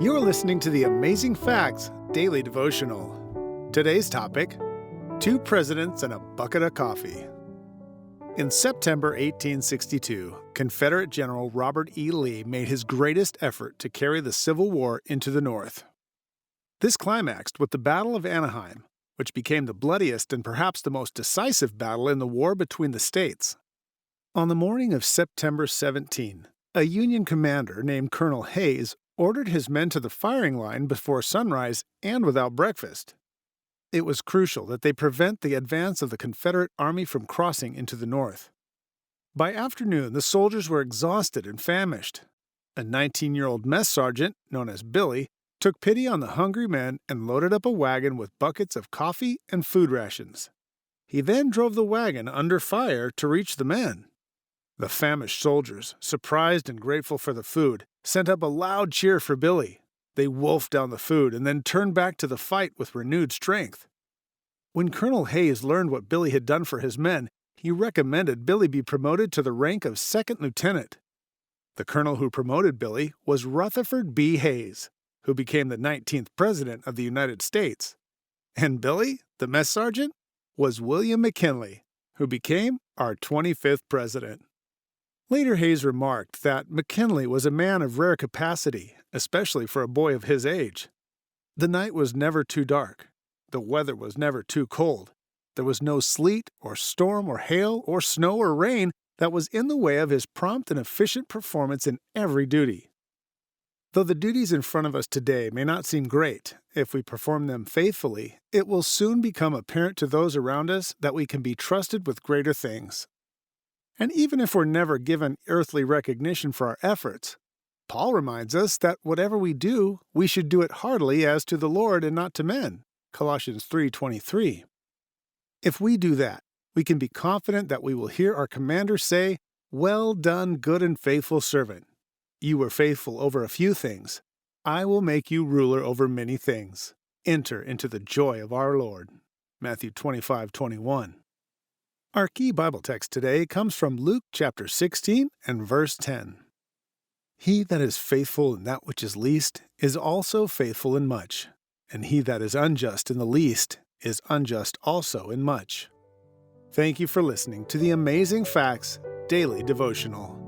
You're listening to the Amazing Facts Daily Devotional. Today's topic, 2 presidents and a bucket of coffee. In September 1862, Confederate General Robert E. Lee made his greatest effort to carry the Civil War into the North. This climaxed with the Battle of Anaheim, which became the bloodiest and perhaps the most decisive battle in the war between the states. On the morning of September 17, a Union commander named Colonel Hayes ordered his men to the firing line before sunrise and without breakfast. It was crucial that they prevent the advance of the Confederate Army from crossing into the North. By afternoon, the soldiers were exhausted and famished. A 19-year-old mess sergeant, known as Billy, took pity on the hungry men and loaded up a wagon with buckets of coffee and food rations. He then drove the wagon under fire to reach the men. The famished soldiers, surprised and grateful for the food, sent up a loud cheer for Billy. They wolfed down the food and then turned back to the fight with renewed strength. When Colonel Hayes learned what Billy had done for his men, he recommended Billy be promoted to the rank of second lieutenant. The colonel who promoted Billy was Rutherford B. Hayes, who became the 19th President of the United States. And Billy, the mess sergeant, was William McKinley, who became our 25th President. Later, Hayes remarked that McKinley was a man of rare capacity, especially for a boy of his age. The night was never too dark. The weather was never too cold. There was no sleet or storm or hail or snow or rain that was in the way of his prompt and efficient performance in every duty. Though the duties in front of us today may not seem great, if we perform them faithfully, it will soon become apparent to those around us that we can be trusted with greater things. And even if we're never given earthly recognition for our efforts, Paul reminds us that whatever we do, we should do it heartily as to the Lord and not to men. Colossians 3:23. If we do that, we can be confident that we will hear our commander say, "Well done, good and faithful servant. You were faithful over a few things. I will make you ruler over many things. Enter into the joy of our Lord." Matthew 25:21. Our key Bible text today comes from Luke chapter 16 and verse 10. He that is faithful in that which is least is also faithful in much, and he that is unjust in the least is unjust also in much. Thank you for listening to the Amazing Facts Daily Devotional.